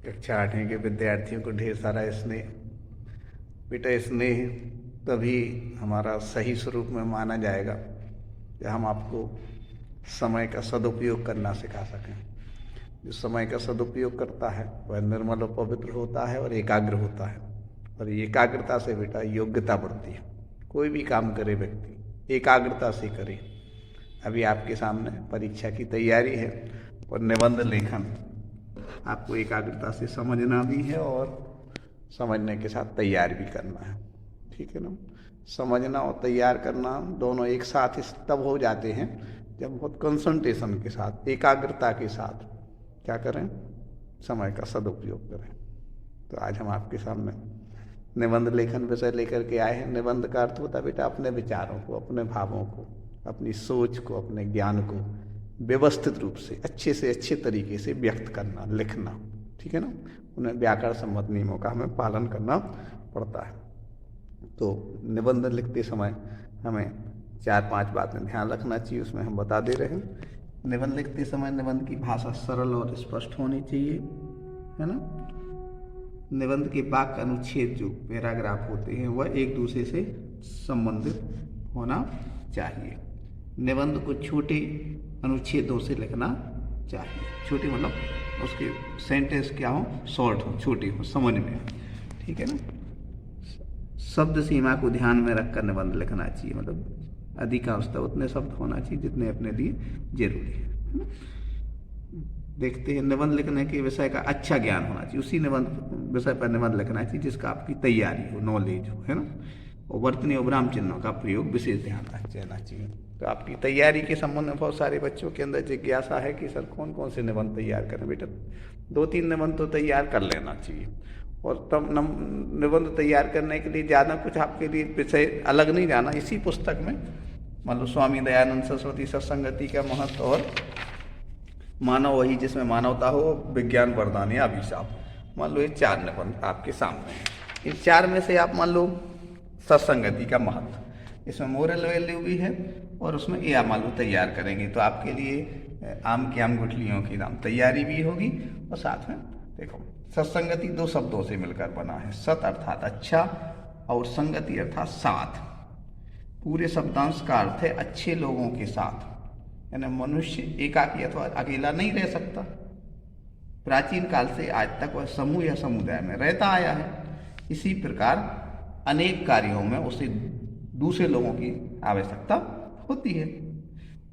कक्षा 8वीं के विद्यार्थियों को ढेर सारा स्नेह। बेटा स्नेह तभी हमारा सही स्वरूप में माना जाएगा कि हम आपको समय का सदुपयोग करना सिखा सकें। जो समय का सदुपयोग करता है वह निर्मल और पवित्र होता है और एकाग्र होता है, और एकाग्रता से बेटा योग्यता बढ़ती है। कोई भी काम करे व्यक्ति एकाग्रता से करे। अभी आपके सामने परीक्षा की तैयारी है और निबंध लेखन आपको एकाग्रता से समझना भी है और समझने के साथ तैयार भी करना है। ठीक है ना। समझना और तैयार करना दोनों एक साथ तब हो जाते हैं जब बहुत कंसंट्रेशन के साथ, एकाग्रता के साथ क्या करें, समय का सदुपयोग करें। तो आज हम आपके सामने निबंध लेखन विषय लेकर के आए हैं। निबंध का अर्थ होता है बेटा अपने विचारों को, अपने भावों को, अपनी सोच को, अपने ज्ञान को व्यवस्थित रूप से अच्छे तरीके से व्यक्त करना, लिखना। ठीक है ना। उन्हें व्याकरण संबंध नियमों का हमें पालन करना पड़ता है। तो निबंध लिखते समय हमें 4-5 बातें ध्यान रखना चाहिए, उसमें हम बता दे रहे हैं। निबंध लिखते समय निबंध की भाषा सरल और स्पष्ट होनी चाहिए, है ना। निबंध के वाक्य अनुच्छेद जो पैराग्राफ होते हैं वह एक दूसरे से संबंधित होना चाहिए। निबंध को छोटे अनुच्छेदों से लिखना चाहिए। छोटे मतलब उसके सेंटेंस क्या हो, शॉर्ट हो, छोटे हो, समझ में। ठीक है ना। शब्द सीमा को ध्यान में रखकर निबंध लिखना चाहिए, मतलब अधिकांशतः उतने शब्द होना चाहिए जितने अपने लिए जरूरी है। देखते हैं निबंध लिखने के विषय का अच्छा ज्ञान होना चाहिए। उसी निबंध विषय पर निबंध लिखना चाहिए जिसका आपकी तैयारी हो, नॉलेज हो, है ना। और वर्तनी और विराम चिन्हों का प्रयोग विशेष ध्यान देना चाहिए। तो आपकी तैयारी के संबंध में बहुत सारे बच्चों के अंदर जिज्ञासा है कि सर कौन कौन से निबंध तैयार करें। बेटा 2-3 निबंध तो तैयार कर लेना चाहिए, और तब निबंध तैयार करने के लिए ज़्यादा कुछ आपके लिए विषय अलग नहीं जाना। इसी पुस्तक में मान लो स्वामी दयानंद सरस्वती सत्संगति का महत्व और मानव वही जिसमें मानवता हो, विज्ञान वरदान या अभिशाप, मान लो ये 4 निबंध आपके सामने हैं। इन 4 में से आप मान लो सत्संगति का महत्व, इसमें मोरल वैल्यू भी है और उसमें ये आप मान लो तैयार करेंगे तो आपके लिए आम की आम गुठलियों की नाम तैयारी भी होगी। और साथ में देखो सत्संगति 2 शब्दों से मिलकर बना है। सत अर्थात अच्छा और संगति अर्थात साथ। पूरे शब्दांश का अर्थ है अच्छे लोगों के साथ, यानी मनुष्य एकाकी अथवा अकेला नहीं रह सकता। प्राचीन काल से आज तक वह समूह या समुदाय में रहता आया है। इसी प्रकार अनेक कार्यों में उसे दूसरे लोगों की आवश्यकता होती है,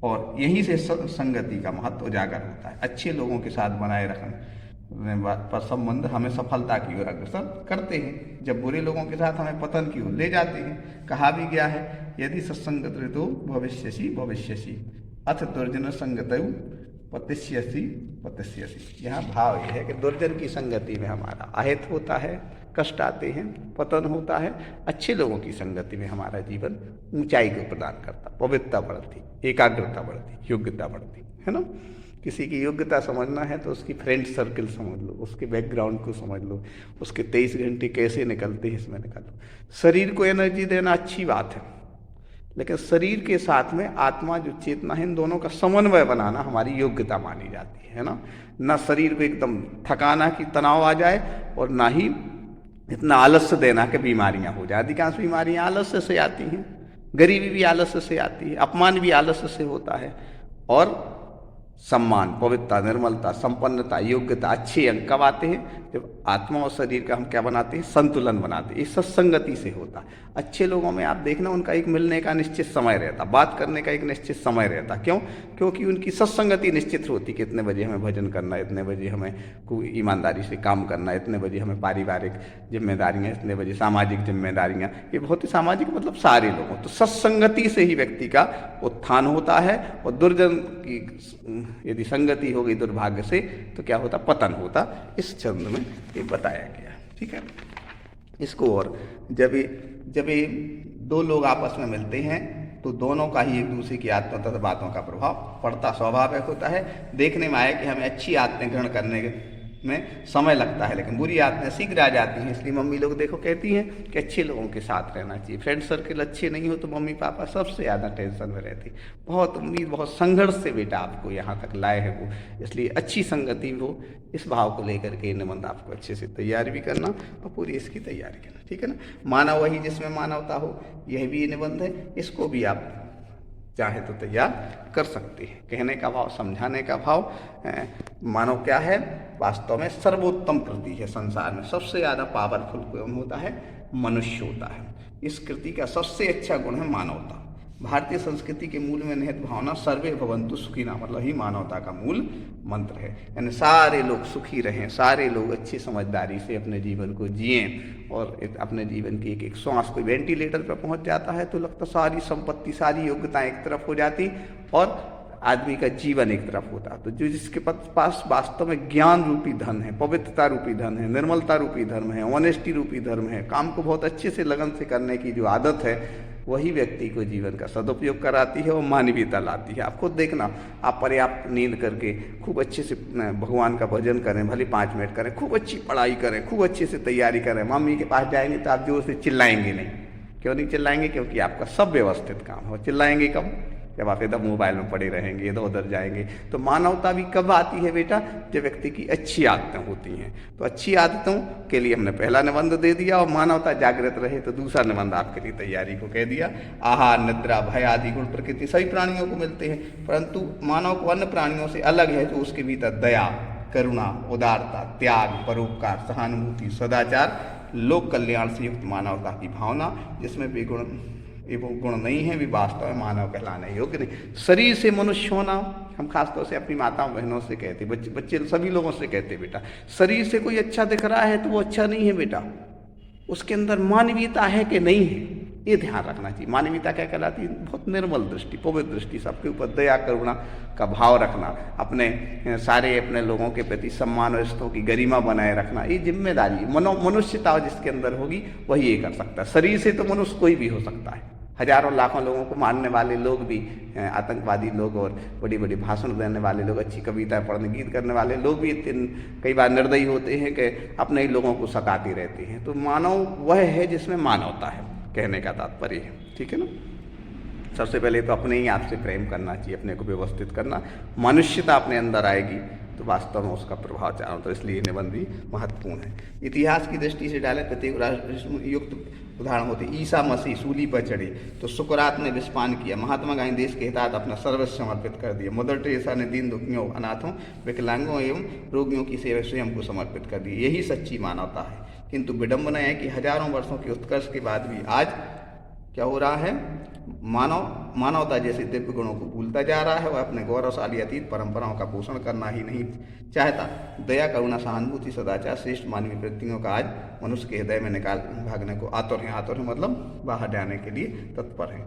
और यहीं से संगति का महत्व उजागर होता है। अच्छे लोगों के साथ बनाए रखने पर संबंध हमें सफलता की ओर अग्रसर करते हैं, जब बुरे लोगों के साथ हमें पतन की ओर ले जाते हैं। कहा भी गया है यदि सत्संगत ऋतु भविष्यसि अथ दुर्जन संगतयु पतिष्यसि। यहाँ भाव यह है कि दुर्जन की संगति में हमारा अहित होता है, कष्ट आते हैं, पतन होता है। अच्छे लोगों की संगति में हमारा जीवन ऊंचाई को प्रदान करता, पवित्रता बढ़ती, एकाग्रता बढ़ती, योग्यता बढ़ती, है ना। किसी की योग्यता समझना है तो उसकी फ्रेंड सर्कल समझ लो, उसके बैकग्राउंड को समझ लो, उसके 23 घंटे कैसे निकलते हैं इसमें निकालो। शरीर को एनर्जी देना अच्छी बात है, लेकिन शरीर के साथ में आत्मा जो चेतना है इन दोनों का समन्वय बनाना हमारी योग्यता मानी जाती है ना। ना शरीर को एकदम थकाना कि तनाव आ जाए, और ना ही इतना आलस्य देना कि बीमारियां हो जाए। अधिकांश बीमारियां आलस्य से आती हैं, गरीबी भी आलस्य से आती है, अपमान भी आलस्य से होता है, और सम्मान, पवित्रता, निर्मलता, संपन्नता, योग्यता, अच्छे अंक कब आते हैं जब आत्मा और शरीर का हम क्या बनाते हैं, संतुलन बनाते हैं। ये सत्संगति से होता है। अच्छे लोगों में आप देखना उनका एक मिलने का निश्चित समय रहता, बात करने का एक निश्चित समय रहता। क्यों? क्योंकि उनकी सत्संगति निश्चित होती कि इतने बजे हमें भजन करना है, इतने बजे हमें कोई ईमानदारी से काम करना है, इतने बजे हमें पारिवारिक जिम्मेदारियाँ, इतने बजे सामाजिक जिम्मेदारियाँ। ये बहुत ही सामाजिक मतलब सारे लोगों, तो सत्संगति से ही व्यक्ति का उत्थान होता है। और दुर्जन की यदि संगति हो गई दुर्भाग्य से तो क्या होता, पतन होता। इस छंद में ये बताया गया। ठीक है। इसको और जब ये 2 लोग आपस में मिलते हैं तो दोनों का ही एक दूसरे की आत्मा तथा बातों का प्रभाव पड़ता स्वाभाविक होता है। देखने में आया कि हमें अच्छी आदतें ग्रहण करने में समय लगता है, लेकिन बुरी आदतें शीघ्र आ जाती हैं। इसलिए मम्मी लोग देखो कहती हैं कि अच्छे लोगों के साथ रहना चाहिए। फ्रेंड सर्कल अच्छे नहीं हो तो मम्मी पापा सबसे ज़्यादा टेंशन में रहती। बहुत उम्मीद, बहुत संघर्ष से बेटा आपको यहाँ तक लाए हैं वो, इसलिए अच्छी संगति हो, इस भाव को लेकर के निबंध आपको अच्छे से तैयारी भी करना और पूरी इसकी तैयारी करना, ठीक है ना। मानव वही जिसमें मानवता हो, यह भी निबंध है, इसको भी आप चाहे तो तैयार कर सकते हैं। कहने का भाव, समझाने का भाव, मानव क्या है, वास्तव में सर्वोत्तम कृति है संसार में, सबसे ज़्यादा पावरफुल कौन होता है, मनुष्य होता है। इस कृति का सबसे अच्छा गुण है मानवता। भारतीय संस्कृति के मूल में निहित भावना सर्वे भवन्तु सुखिनः मतलब ही मानवता का मूल मंत्र है। यानी सारे लोग सुखी रहें, सारे लोग अच्छी समझदारी से अपने जीवन को जिएं और अपने जीवन की एक एक श्वास, कोई वेंटिलेटर पर पहुंच जाता है तो लगता सारी संपत्ति, सारी योग्यताएं एक तरफ हो जाती और आदमी का जीवन एक तरफ होता। तो जो जिसके पास वास्तव में ज्ञान रूपी धन है, पवित्रता रूपी धन है, निर्मलता रूपी धर्म है, ऑनेस्टी रूपी धर्म है, काम को बहुत अच्छे से लगन से करने की जो आदत है, वही व्यक्ति को जीवन का सदुपयोग कराती है और मानवीयता लाती है। आप खुद देखना, आप पर्याप्त नींद करके खूब अच्छे से भगवान का भजन करें, भले 5 मिनट करें, खूब अच्छी पढ़ाई करें, खूब अच्छे से तैयारी करें, मम्मी के पास जाएंगे तो आप जोर से चिल्लाएंगे नहीं। क्यों नहीं चिल्लाएंगे? क्योंकि आपका सब व्यवस्थित काम है। चिल्लाएंगे कब? जब आप एकदम मोबाइल में पड़े रहेंगे, इधर उधर जाएंगे। तो मानवता भी कब आती है बेटा? जब व्यक्ति की अच्छी आदतें होती हैं। तो अच्छी आदतों के लिए हमने पहला निबंध दे दिया और मानवता जागृत रहे तो दूसरा निबंध आपके लिए तैयारी को कह दिया। आहार, निद्रा, भय आदि गुण प्रकृति सभी प्राणियों को मिलते हैं, परंतु मानव को अन्य प्राणियों से अलग है। तो उसके भीतर दया, करुणा, उदारता, त्याग, परोपकार, सहानुभूति, सदाचार, लोक कल्याण से युक्त मानवता की भावना, जिसमें बेगुण एवं गुण नहीं है, भी वास्तव में मानव कहलाने योग्य नहीं। शरीर से मनुष्य होना, हम खासतौर से अपनी माताओं बहनों से कहते, बच्चे सभी लोगों से कहते, बेटा शरीर से कोई अच्छा दिख रहा है तो वो अच्छा नहीं है बेटा, उसके अंदर मानवीयता है कि नहीं है, ये ध्यान रखना चाहिए। मानवीयता क्या कहलाती है? बहुत निर्मल दृष्टि, पवित्र दृष्टि, सबके ऊपर दया करुणा का भाव रखना, अपने सारे अपने लोगों के प्रति सम्मान और रिश्तों की गरिमा बनाए रखना, ये जिम्मेदारी, मनुष्यता जिसके अंदर होगी वही ये कर सकता है। शरीर से तो मनुष्य कोई भी हो सकता है, हजारों लाखों लोगों को मारने वाले लोग भी, आतंकवादी लोग और बड़ी बड़ी भाषण देने वाले लोग, अच्छी कविताएं पढ़ने, गीत करने वाले लोग भी कई बार निर्दयी होते हैं कि अपने ही लोगों को सताते रहते हैं। तो मानव वह है जिसमें मानवता है, कहने का तात्पर्य है, ठीक है ना। सबसे पहले तो अपने ही आपसे प्रेम करना चाहिए, अपने को व्यवस्थित करना, मनुष्यता अपने अंदर आएगी तो वास्तव में उसका प्रभाव चारों तरफ, इसलिए निबंध भी महत्वपूर्ण है। इतिहास की दृष्टि से डाले प्रत्येक राष्ट्र युक्त उदाहरण होते। ईसा मसीह सूली पर चढ़े तो सुकरात ने विषपान किया, महात्मा गांधी देश के हितार्थ अपना सर्वस्व समर्पित कर दिया, मदर टेरेसा ने दीन दुखियों, अनाथों, विकलांगों एवं रोगियों की सेवा स्वयं को समर्पित कर दी। यही सच्ची मानवता है। किंतु विडंबना है कि हजारों वर्षों के उत्कर्ष के बाद भी आज क्या हो रहा है? मानवता जैसे दिव्य गुणों को भूलता जा रहा है। वह अपने गौरवशाली अतीत परंपराओं का पोषण करना ही नहीं चाहता। दया, करुणा, सहानुभूति, सदाचार, श्रेष्ठ मानवीय वृत्तियों का आज मनुष्य के हृदय में निकाल भागने को आतुर है। आतुर है मतलब बाहर जाने के लिए तत्पर है।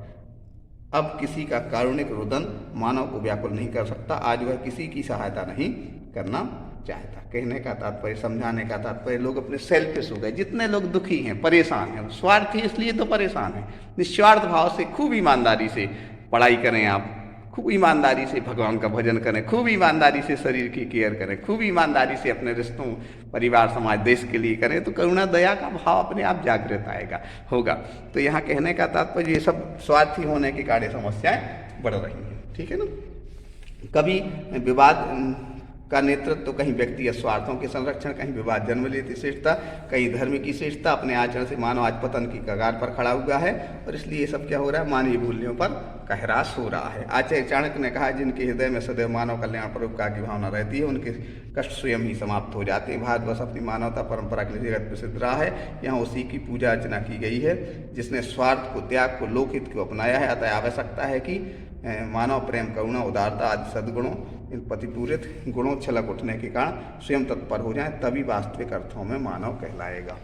अब किसी का कारुणिक रुदन मानव को व्याकुल नहीं कर सकता। आज वह किसी की सहायता नहीं करना चाहता। कहने का तात्पर्य, समझाने का तात्पर्य, लोग अपने सेल्फिश हो गए। जितने लोग दुखी हैं, परेशान हैं, स्वार्थी इसलिए तो परेशान हैं। निस्वार्थ भाव से खूब ईमानदारी से पढ़ाई करें, आप खूब ईमानदारी से भगवान का भजन करें, खूब ईमानदारी से शरीर की केयर करें, खूब ईमानदारी से अपने रिश्तों, परिवार, समाज, देश के लिए करें, तो करुणा, दया का भाव अपने आप जागृत आएगा, होगा। तो यहाँ कहने का तात्पर्य, ये सब स्वार्थी होने के कारण समस्याएं बढ़ रही हैं, ठीक है ना। कभी विवाद का नेतृत्व, तो कहीं व्यक्ति स्वार्थों के संरक्षण, कहीं विवाद जन्म लेती श्रेष्ठता, कहीं धर्म की श्रेष्ठता, अपने आचरण से मानव आज पतन की कगार पर खड़ा हुआ है। और इसलिए ये सब क्या हो रहा है? मानवीय मूल्यों पर का ह्रास हो रहा है। आचार्य चाणक्य ने कहा, जिनके हृदय में सदैव मानव कल्याण परोपकार की भावना रहती है, उनके कष्ट स्वयं ही समाप्त हो जाते हैं। भारतवर्ष अपनी मानवता परंपरा के लिए जगत प्रसिद्ध रहा है। यहाँ उसी की पूजा अर्चना की गई है जिसने स्वार्थ को, त्याग को, लोकहित को अपनाया है। अतः आवश्यकता है कि मानव प्रेम, करुणा, उदारता आदि सद्गुणों, इन प्रतिपूरित गुणों छलक उठने के कारण स्वयं तत्पर हो जाएं, तभी वास्तविक अर्थों में मानव कहलाएगा।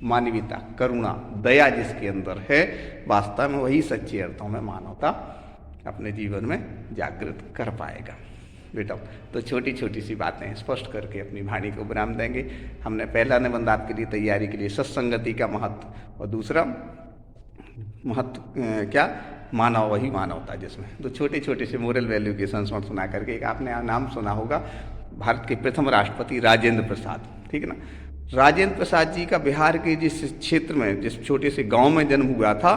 मानवीयता, करुणा, दया जिसके अंदर है, वास्तव में वही सच्चे अर्थों में मानवता अपने जीवन में जागृत कर पाएगा। बेटा, तो छोटी छोटी सी बातें स्पष्ट करके अपनी वाणी को विराम देंगे। हमने पहला निबंध आपके लिए तैयारी के लिए सत्संगति का महत्व, और दूसरा महत्व क्या? मानव वही मानवता, जिसमें तो छोटे छोटे से मोरल वैल्यू के संस्मरण सुना करके, एक आपने नाम सुना होगा भारत के प्रथम राष्ट्रपति राजेंद्र प्रसाद, ठीक है ना। राजेंद्र प्रसाद जी का बिहार के जिस क्षेत्र में, जिस छोटे से गांव में जन्म हुआ था,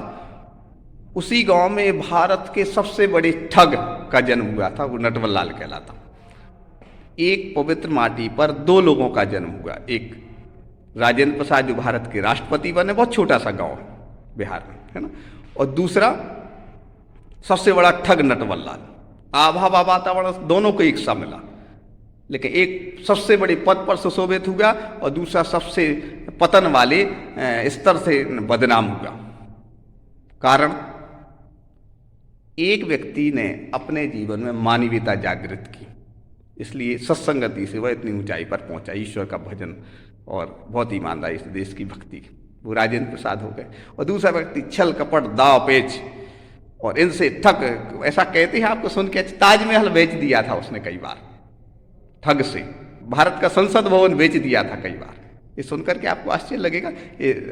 उसी गांव में भारत के सबसे बड़े ठग का जन्म हुआ था, वो नटवरलाल कहलाता। एक पवित्र माटी पर दो लोगों का जन्म हुआ, एक राजेंद्र प्रसाद जो भारत के राष्ट्रपति बने, बहुत छोटा सा गांव है बिहार में, है ना, और दूसरा सबसे बड़ा ठग नटवरलाल। आबहवा वातावरण दोनों को एक सा मिला, लेकिन एक सबसे बड़े पद पर सुशोभित हुआ और दूसरा सबसे पतन वाले स्तर से बदनाम हुआ। कारण, एक व्यक्ति ने अपने जीवन में मानवीयता जागृत की, इसलिए सत्संगति से वह इतनी ऊंचाई पर पहुंचा, ईश्वर का भजन और बहुत ईमानदारी से देश की भक्ति, वो राजेंद्र प्रसाद हो गए। और दूसरा व्यक्ति छल कपट दाव पेच और इनसे ठग, ऐसा कहते हैं आपको सुन के ताजमहल बेच दिया था उसने कई बार, ठग से भारत का संसद भवन बेच दिया था कई बार। ये सुनकर के आपको आश्चर्य लगेगा,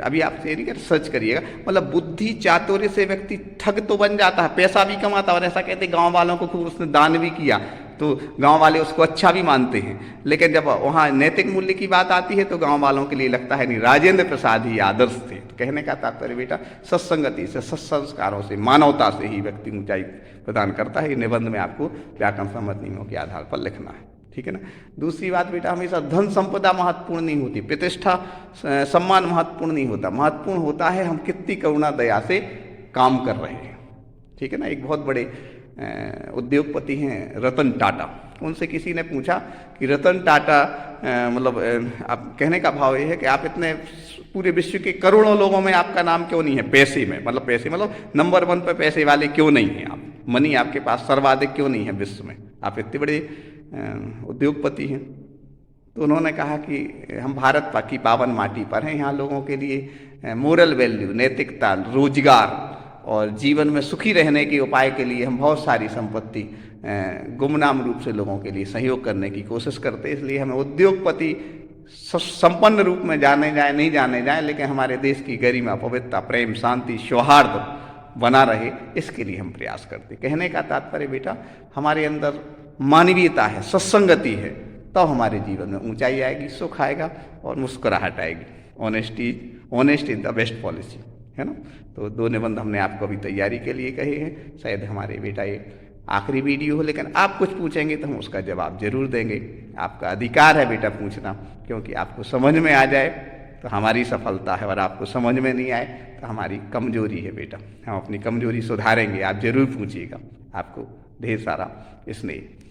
अभी आप ये नहीं कर सर्च करिएगा, मतलब बुद्धि चातुर्य से व्यक्ति ठग तो बन जाता है, पैसा भी कमाता है। और ऐसा कहते गांव वालों को खूब उसने दान भी किया तो गांव वाले उसको अच्छा भी मानते हैं, लेकिन जब वहाँ नैतिक मूल्य की बात आती है तो गांव वालों के लिए लगता है नहीं, राजेंद्र प्रसाद ही आदर्श थे। तो कहने का तात्पर्य बेटा, सत्संगति से, सत्संस्कारों से, मानवता से ही व्यक्ति ऊंचाई प्रदान करता है। ये निबंध में आपको व्याकरण सम्मत नियमों के आधार पर लिखना है, ठीक है ना। दूसरी बात बेटा, हमेशा धन संपदा महत्वपूर्ण नहीं होती, प्रतिष्ठा सम्मान महत्वपूर्ण नहीं होता, महत्वपूर्ण होता है हम कितनी करुणा दया से काम कर रहे हैं, ठीक है ना। एक बहुत बड़े उद्योगपति हैं रतन टाटा, उनसे किसी ने पूछा कि रतन टाटा मतलब आप कहने का भाव ये है कि आप इतने पूरे विश्व के करोड़ों लोगों में आपका नाम क्यों नहीं है पैसे में, मतलब पैसे मतलब नंबर 1 पे पैसे वाले क्यों नहीं हैं आप, मनी आपके पास सर्वाधिक क्यों नहीं है विश्व में, आप इतने बड़े उद्योगपति हैं। तो उन्होंने कहा कि हम भारत की पावन माटी पर हैं, यहाँ लोगों के लिए मोरल वैल्यू, नैतिकता, रोजगार और जीवन में सुखी रहने के उपाय के लिए हम बहुत सारी संपत्ति गुमनाम रूप से लोगों के लिए सहयोग करने की कोशिश करते हैं। इसलिए हमें उद्योगपति संपन्न रूप में जाने जाए नहीं जाने जाए, लेकिन हमारे देश की गरिमा, पवित्रता, प्रेम, शांति, सौहार्द बना रहे, इसके लिए हम प्रयास करते। कहने का तात्पर्य बेटा, हमारे अंदर मानवीयता है, सत्संगति है, तो हमारे जीवन में ऊंचाई आएगी, सुख आएगा और मुस्कुराहट आएगी। Honest is the best policy, है ना। तो 2 निबंध हमने आपको अभी तैयारी के लिए कहे हैं। शायद हमारे बेटा ये आखिरी वीडियो हो, लेकिन आप कुछ पूछेंगे तो हम उसका जवाब जरूर देंगे। आपका अधिकार है बेटा पूछना, क्योंकि आपको समझ में आ जाए तो हमारी सफलता है, और आपको समझ में नहीं आए तो हमारी कमजोरी है बेटा। हम अपनी कमजोरी सुधारेंगे, आप जरूर पूछिएगा, आपको ढेर सारा स्नेह।